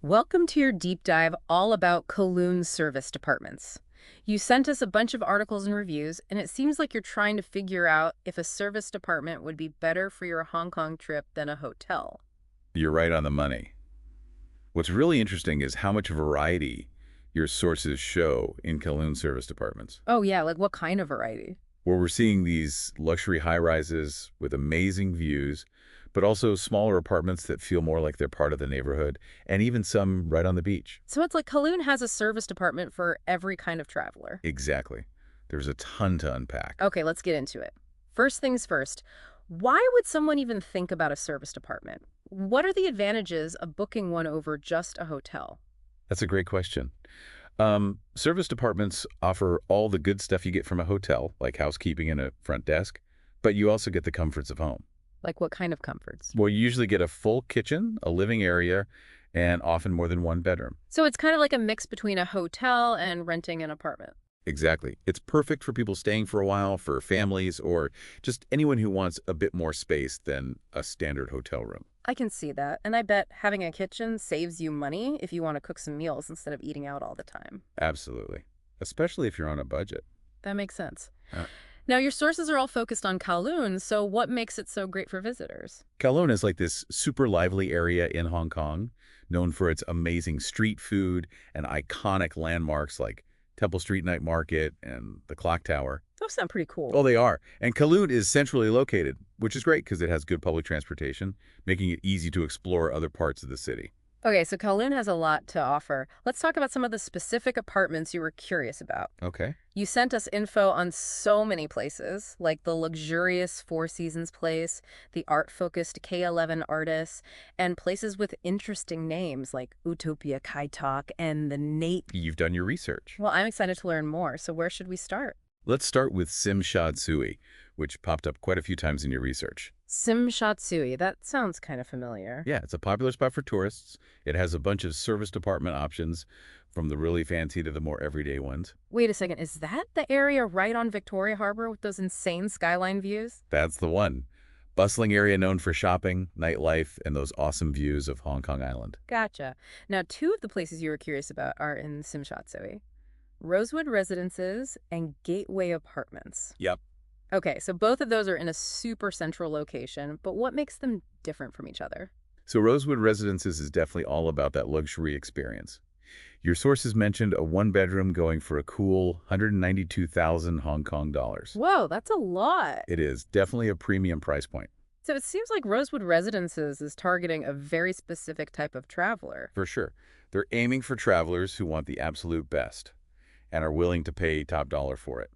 Welcome to your deep dive all about Kowloon service departments. You sent us a bunch of articles and reviews, and it seems like you're trying to figure out if a service department would be better for your Hong Kong trip than a hotel. You're right on the money. What's really interesting is how much variety your sources show in Kowloon service departments, Oh, yeah, like what kind of variety? where we're seeing these luxury high-rises with amazing views, but also smaller apartments that feel more like they're part of the neighborhood, and even some right on the beach. So it's like Kowloon has a service department for every kind of traveler. Exactly. There's a ton to unpack. Okay, let's get into it. First things first, why would someone even think about a service department? What are the advantages of booking one over just a hotel? That's a great question. Service departments offer all the good stuff you get from a hotel, like housekeeping and a front desk, but you also get the comforts of home. Like what kind of comforts? Well, you usually get a full kitchen, a living area, and often more than one bedroom. So it's kind of like a mix between a hotel and renting an apartment. Exactly. It's perfect for people staying for a while, for families, or just anyone who wants a bit more space than a standard hotel room. I can see that. And I bet having a kitchen saves you money if you want to cook some meals instead of eating out all the time. Absolutely. Especially if you're on a budget. That makes sense. Uh, Now, your sources are all focused on Kowloon, so what makes it so great for visitors? Kowloon is like this super lively area in Hong Kong, known for its amazing street food and iconic landmarks like Temple Street Night Market and the Clock Tower. Those sound pretty Oh, cool. they are. And Kowloon is centrally located, which is great because it has good public transportation, making it easy to explore other parts of the city. Okay, so Kowloon has a lot to offer. Let's talk about some of the specific apartments you were curious about. Okay. You sent us info on so many places, like the luxurious Four Seasons place, the art-focused K11 artists, and places with interesting names like Utopia Kai Tak and the Nate. You've done your research. Well, I'm excited to learn more, so where should we start? Let's start with Sim Shad Tsui, which popped up quite a few times in your research. Sim Shat Sui, that sounds kind of familiar. Yeah, it's a popular spot for tourists. It has a bunch of service department options, from the really fancy to the more everyday ones. Wait a second, is that the area right on Victoria Harbor with those insane skyline views? That's the one. Bustling area known for shopping, nightlife, and those awesome views of Hong Kong Island. Gotcha. Now, two of the places you were curious about are in Sim Shat Sui. Rosewood Residences and Gateway Apartments. Yep. Okay, so both of those are in a super central location, but what makes them different from each other? So Rosewood Residences is definitely all about that luxury experience. Your sources mentioned a one-bedroom going for a cool 192,000 Hong Kong dollars. Whoa, that's a lot. It is definitely a premium price point, So it seems like Rosewood Residences is targeting a very specific type of traveler. for sure. They're aiming for travelers who want the absolute best and are willing to pay top dollar for it.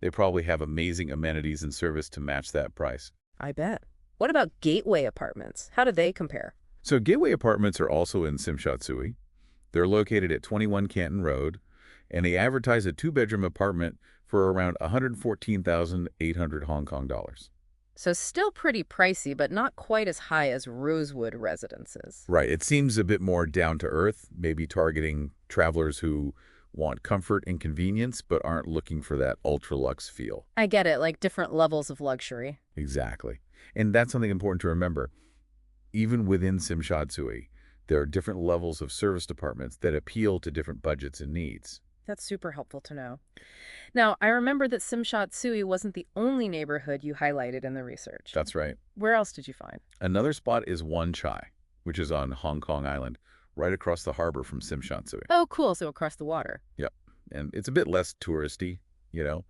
They probably have amazing amenities and service to match that price. I bet. What about Gateway Apartments? How do they compare? So Gateway Apartments are also in Sim Shat Tsui. They're located at 21 Canton Road, and they advertise a two-bedroom apartment for around 114,800 Hong Kong dollars. So still pretty pricey, but not quite as high as Rosewood Residences. Right, it seems a bit more down to earth, maybe targeting travelers who want comfort and convenience but aren't looking for that ultra-luxe feel. I get it, like different levels of luxury. Exactly. And that's something important to remember. Even within Sim Shat Tsui, there are different levels of service departments that appeal to different budgets and needs. That's super helpful to know. Now, I remember that Simshat Sui wasn't the only neighborhood you highlighted in the research. That's right. Where else did you find? Another spot is Wan Chai, which is on Hong Kong Island, right across the harbor from Sim Shat Tsui. Oh, cool. So across the water. Yep. And it's a bit less touristy, you know.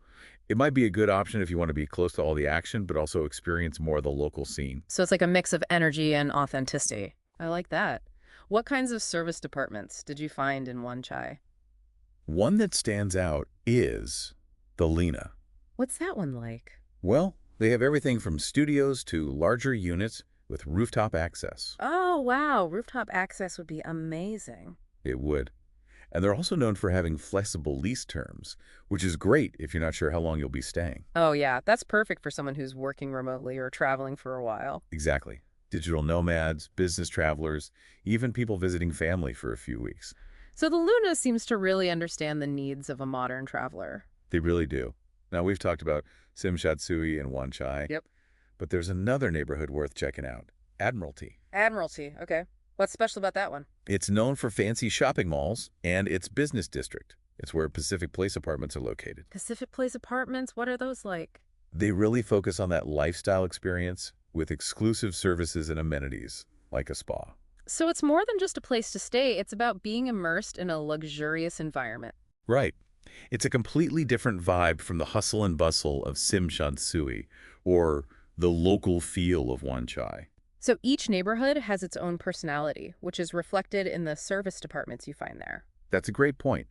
It might be a good option if you want to be close to all the action, but also experience more of the local scene. So it's like a mix of energy and authenticity. I like that. What kinds of service departments did you find in Wan Chai? One that stands out is the Lena. What's that one like? Well, they have everything from studios to larger units with rooftop access. Oh, wow. Rooftop access would be amazing. It would. And they're also known for having flexible lease terms, which is great if you're not sure how long you'll be staying. Oh, yeah. That's perfect for someone who's working remotely or traveling for a while. Exactly. Digital nomads, business travelers, even people visiting family for a few weeks. So the Luna seems to really understand the needs of a modern traveler. They really do. Now, we've talked about Sim Shat Tsui and Wan Chai, Yep. but there's another neighborhood worth checking out, Admiralty. Admiralty. Okay. What's special about that one? It's known for fancy shopping malls and its business district. It's where Pacific Place apartments are located. Pacific Place Apartments, what are those like? They really focus on that lifestyle experience with exclusive services and amenities, like a spa. So it's more than just a place to stay, it's about being immersed in a luxurious environment. Right. It's a completely different vibe from the hustle and bustle of Simshansui or the local feel of Wanchai. So each neighborhood has its own personality, which is reflected in the service departments you find there. That's a great point.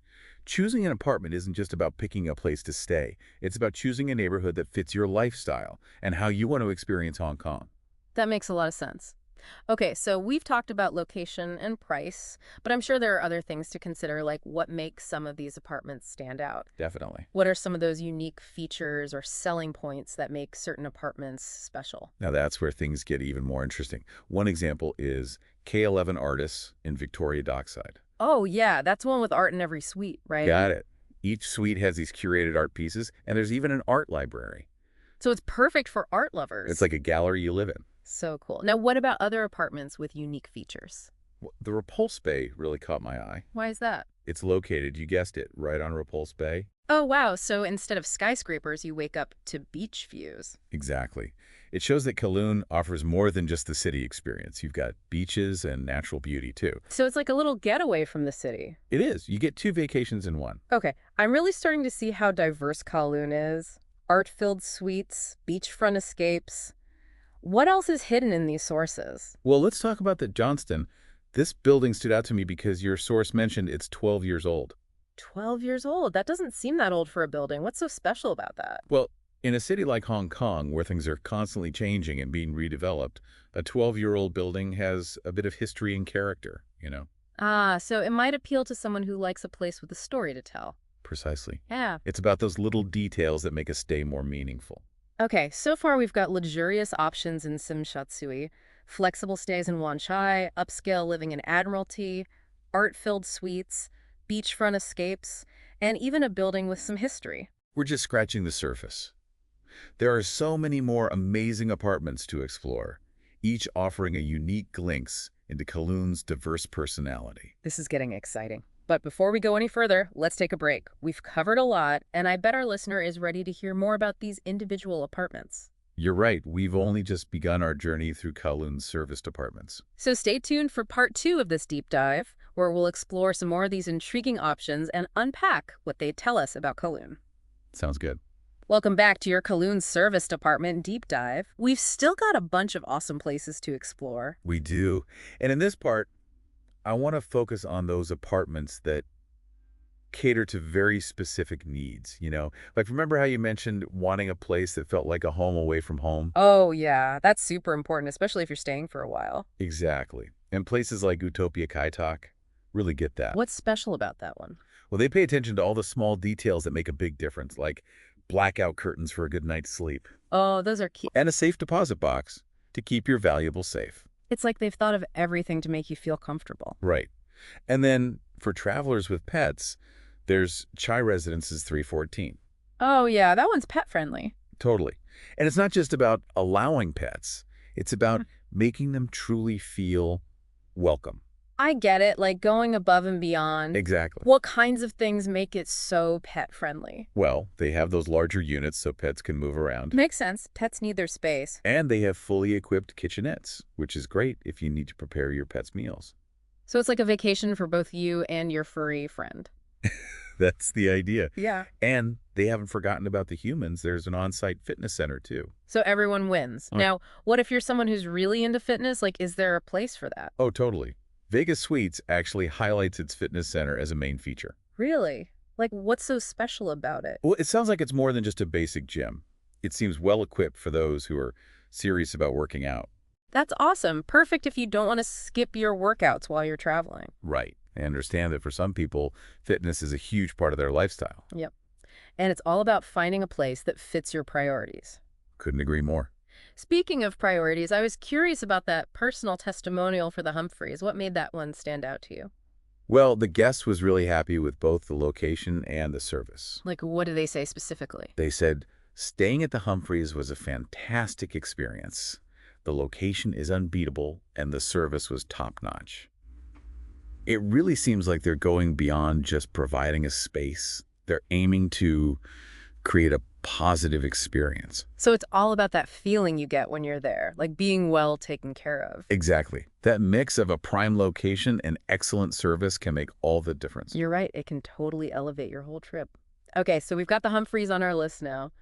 Choosing an apartment isn't just about picking a place to stay. It's about choosing a neighborhood that fits your lifestyle and how you want to experience Hong Kong. That makes a lot of sense. Okay, so we've talked about location and price, but I'm sure there are other things to consider, like what makes some of these apartments stand out. Definitely. What are some of those unique features or selling points that make certain apartments special? Now that's where things get even more interesting. One example is K11 Artists in Victoria Dockside. Oh, yeah, that's one with art in every suite, right? Got it. Each suite has these curated art pieces, and there's even an art library. So it's perfect for art It's lovers. like a gallery you live in. So cool. Now, what about other apartments with unique features? The Repulse Bay really caught my eye. Why is that? It's located, you guessed it, right on Repulse Bay. Oh, wow. So instead of skyscrapers, you wake up to beach views. Exactly. It shows that Kowloon offers more than just the city experience. You've got beaches and natural beauty, too. So it's like a little getaway from the city. It is. You get two vacations in one. Okay, I'm really starting to see how diverse Kowloon is. Art-filled suites, beachfront escapes. What else is hidden in these sources? Well, let's talk about the Johnston. This building stood out to me because your source mentioned it's 12 years old. 12 years old. That doesn't seem that old for a building. What's so special about that? Well, in a city like Hong Kong, where things are constantly changing and being redeveloped, a 12-year-old building has a bit of history and character, you know? Ah, so it might appeal to someone who likes a place with a story to tell. Precisely. Yeah. It's about those little details that make a stay more meaningful. Okay, so far we've got luxurious options in Simshatsui, flexible stays in Wanchai, upscale living in Admiralty, art-filled suites, beachfront escapes, and even a building with some history. We're just scratching the surface. There are so many more amazing apartments to explore, each offering a unique glimpse into Kowloon's diverse personality. This is getting exciting. But before we go any further, let's take a break. We've covered a lot, and I bet our listener is ready to hear more about these individual apartments. You're right, we've only just begun our journey through Kowloon's service departments. So stay tuned for part 2 of this deep dive, where we'll explore some more of these intriguing options and unpack what they tell us about Kowloon. Sounds good. Welcome back to your Kowloon Service Department Deep Dive. We've still got a bunch of awesome places to explore. We do. And in this part, I want to focus on those apartments that cater to very specific needs, you know? Like, remember how you mentioned wanting a place that felt like a home away from home? Oh, yeah, that's super important, especially if you're staying for a while. Exactly. And places like Utopia Kaitak really get that. What's special about that one? Well, they pay attention to all the small details that make a big difference, like blackout curtains for a good night's sleep, Oh, those are key. and a safe deposit box to keep your valuables safe. It's like they've thought of everything to make you feel comfortable. Right. And then for travelers with pets, there's Chai Residences 314. Oh, yeah, that one's pet friendly. Totally. And it's not just about allowing pets. It's about making them truly feel welcome. I get it, like going above and beyond. Exactly. What kinds of things make it so pet friendly? Well, they have those larger units so pets can move around. Makes sense. Pets need their space. And they have fully equipped kitchenettes, which is great if you need to prepare your pet's meals. So it's like a vacation for both you and your furry friend. That's the idea. Yeah. And they haven't forgotten about the humans. There's an on-site fitness center, too. So everyone wins. Uh. Now, what if you're someone who's really into fitness? Like, is there a place for that? Oh, totally. Vegas Suites actually highlights its fitness center as a main feature. Really? Like, what's so special about it? Well, it sounds like it's more than just a basic gym. It seems well-equipped for those who are serious about working out. That's awesome. Perfect if you don't want to skip your workouts while you're traveling. Right. I understand that for some people, fitness is a huge part of their lifestyle. Yep. And it's all about finding a place that fits your priorities. Couldn't agree more. Speaking of priorities, I was curious about that personal testimonial for the Humphreys. What made that one stand out to you? Well, the guest was really happy with both the location and the service. Like, what do they say specifically? They said, staying at the Humphreys was a fantastic experience. The location is unbeatable, and the service was top-notch. It really seems like they're going beyond just providing a space. They're aiming to create a positive experience. So it's all about that feeling you get when you're there, like being well taken care of. Exactly. That mix of a prime location and excellent service can make all the difference. You're right, it can totally elevate your whole trip. Okay, so we've got the Humphreys on our list now.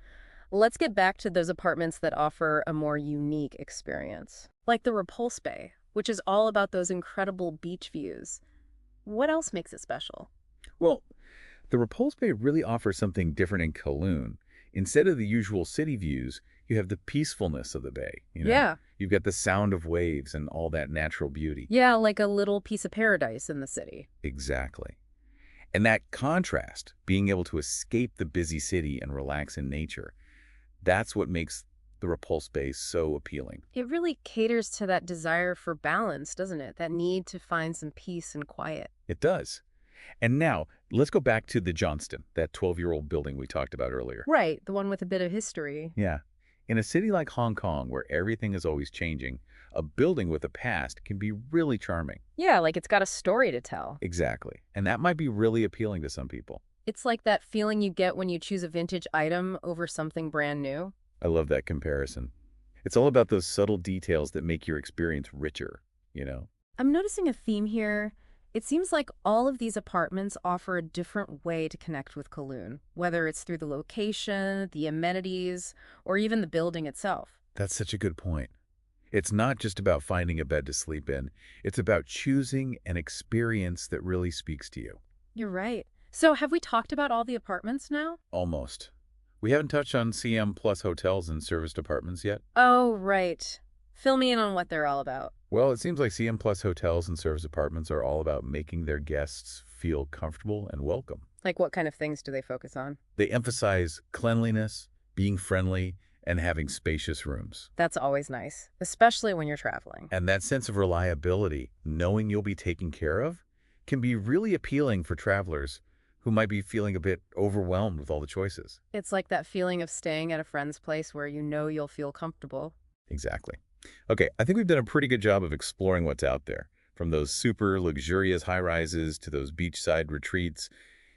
Let's get back to those apartments that offer a more unique experience, like the Repulse Bay, which is all about those incredible beach views. What else makes it special? Well, the Repulse Bay really offers something different in Kowloon. Instead of the usual city views, you have the peacefulness of the bay. Yeah. You've got the sound of waves and all that natural beauty. Yeah, like a little piece of paradise in the city. Exactly. And that contrast, being able to escape the busy city and relax in nature, that's what makes the Repulse Bay so appealing. It really caters to that desire for balance, doesn't it? That need to find some peace and quiet. It does. And now, let's go back to the Johnston, that 12-year-old building we talked about earlier. Right, the one with a bit of history. Yeah. In a city like Hong Kong, where everything is always changing, a building with a past can be really charming. Yeah, like it's got a story to tell. Exactly. And that might be really appealing to some people. It's like that feeling you get when you choose a vintage item over something brand new. I love that comparison. It's all about those subtle details that make your experience richer. I'm noticing a theme here. It seems like all of these apartments offer a different way to connect with Kowloon, whether it's through the location, the amenities, or even the building itself. That's such a good point. It's not just about finding a bed to sleep in. It's about choosing an experience that really speaks to you. You're right. So have we talked about all the apartments now? Almost. We haven't touched on CM Plus hotels and serviced apartments yet. Oh, right. Fill me in on what they're all about. Well, it seems like CM Plus hotels and service apartments are all about making their guests feel comfortable and welcome. Like what kind of things do they focus on? They emphasize cleanliness, being friendly, and having spacious rooms. That's always nice, especially when you're traveling. And that sense of reliability, knowing you'll be taken care of, can be really appealing for travelers who might be feeling a bit overwhelmed with all the choices. It's like that feeling of staying at a friend's place where you know you'll feel comfortable. Exactly. Okay, I think we've done a pretty good job of exploring what's out there, from those super luxurious high-rises to those beachside retreats,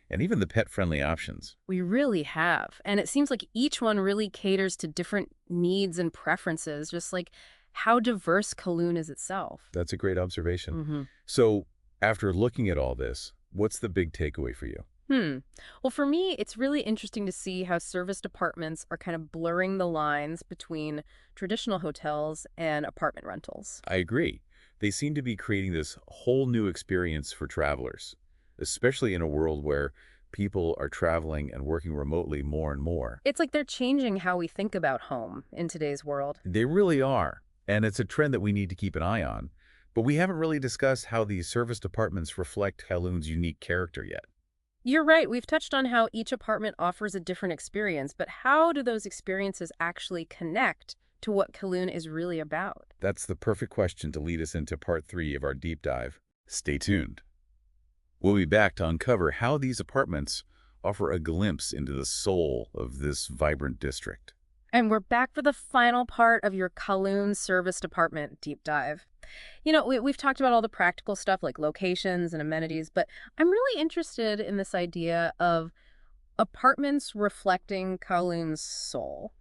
and even the pet-friendly options. We really have. And it seems like each one really caters to different needs and preferences, just like how diverse Kowloon is itself. That's a great observation. Mm-hmm. So, after looking at all this, what's the big takeaway for you? Well, for me, it's really interesting to see how serviced apartments are kind of blurring the lines between traditional hotels and apartment rentals. I agree. They seem to be creating this whole new experience for travelers, especially in a world where people are traveling and working remotely more and more. It's like they're changing how we think about home in today's world. They really are, and it's a trend that we need to keep an eye on. But we haven't really discussed how these serviced apartments reflect Kowloon's unique character yet. You're right. We've touched on how each apartment offers a different experience, but how do those experiences actually connect to what Kowloon is really about? That's the perfect question to lead us into part 3 of our deep dive. Stay tuned. We'll be back to uncover how these apartments offer a glimpse into the soul of this vibrant district. And we're back for the final part of your Kowloon serviced apartment deep dive. We've talked about all the practical stuff like locations and amenities, but I'm really interested in this idea of apartments reflecting Kowloon's soul.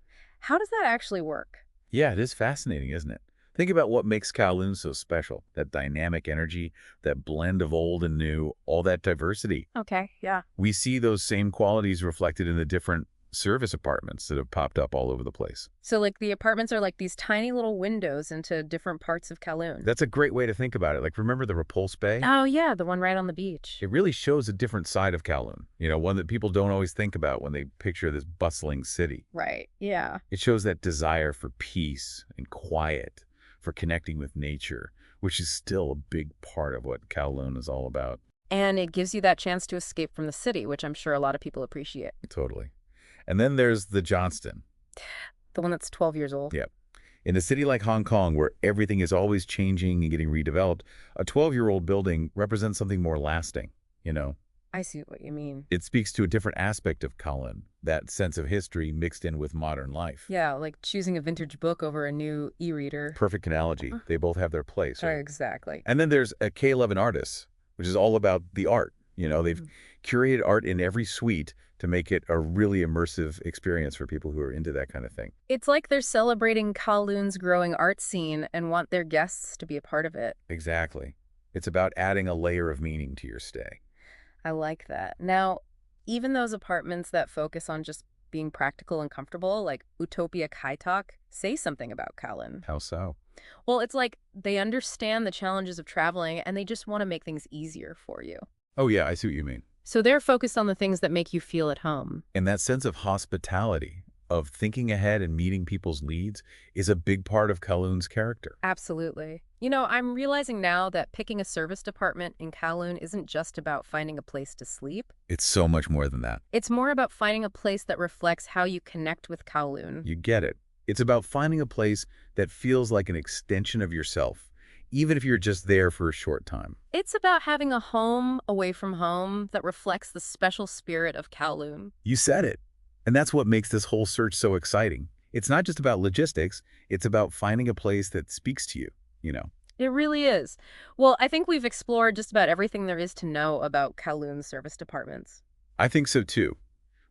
How does that actually work? Yeah, it is fascinating, isn't it? Think about what makes Kowloon so special. That dynamic energy, that blend of old and new, all that diversity. Okay, yeah. We see those same qualities reflected in the different service apartments that have popped up all over the place. So like the apartments are like these tiny little windows into different parts of Kowloon. That's a great way to think about it. Like, remember the Repulse Bay? Oh yeah, the one right on the beach. It really shows a different side of Kowloon, one that people don't always think about when they picture this bustling city. Right, yeah. It shows that desire for peace and quiet, for connecting with nature, which is still a big part of what Kowloon is all about. And it gives you that chance to escape from the city, which I'm sure a lot of people appreciate. Totally. And then there's the Johnston. The one that's 12 years old. Yep. In a city like Hong Kong, where everything is always changing and getting redeveloped, a 12-year-old building represents something more lasting. I see what you mean. It speaks to a different aspect of Kowloon, that sense of history mixed in with modern life. Yeah, like choosing a vintage book over a new e-reader. Perfect analogy. They both have their place, right? Exactly. And then there's a K11 artist, which is all about the art. They've Mhm. curated art in every suite to make it a really immersive experience for people who are into that kind of thing. It's like they're celebrating Kowloon's growing art scene and want their guests to be a part of it. Exactly. It's about adding a layer of meaning to your stay. I like that. Now, even those apartments that focus on just being practical and comfortable, like Utopia Kaitak, say something about Kowloon. How so? Well, it's like they understand the challenges of traveling and they just want to make things easier for you. Oh, yeah, I see what you mean. So they're focused on the things that make you feel at home. And that sense of hospitality, of thinking ahead and meeting people's needs, is a big part of Kowloon's character. Absolutely. I'm realizing now that picking a service department in Kowloon isn't just about finding a place to sleep. It's so much more than that. It's more about finding a place that reflects how you connect with Kowloon. You get it. It's about finding a place that feels like an extension of yourself, even if you're just there for a short time. It's about having a home away from home that reflects the special spirit of Kowloon. You said it. And that's what makes this whole search so exciting. It's not just about logistics, it's about finding a place that speaks to you. It really is. Well, I think we've explored just about everything there is to know about Kowloon service departments. I think so too.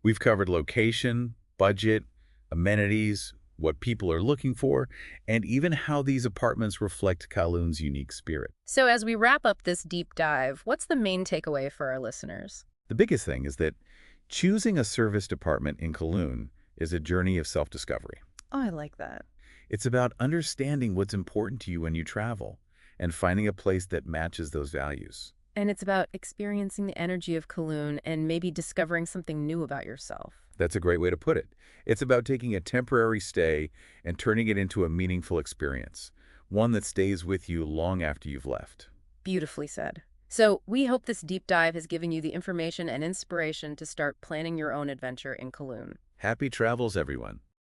We've covered location, budget, amenities, what people are looking for, and even how these apartments reflect Kowloon's unique spirit. So as we wrap up this deep dive, what's the main takeaway for our listeners? The biggest thing is that choosing a service department in Kowloon is a journey of self-discovery. Oh, I like that. It's about understanding what's important to you when you travel and finding a place that matches those values. And it's about experiencing the energy of Kowloon and maybe discovering something new about yourself. That's a great way to put it. It's about taking a temporary stay and turning it into a meaningful experience, one that stays with you long after you've left. Beautifully said. So we hope this deep dive has given you the information and inspiration to start planning your own adventure in Kowloon. Happy travels, everyone.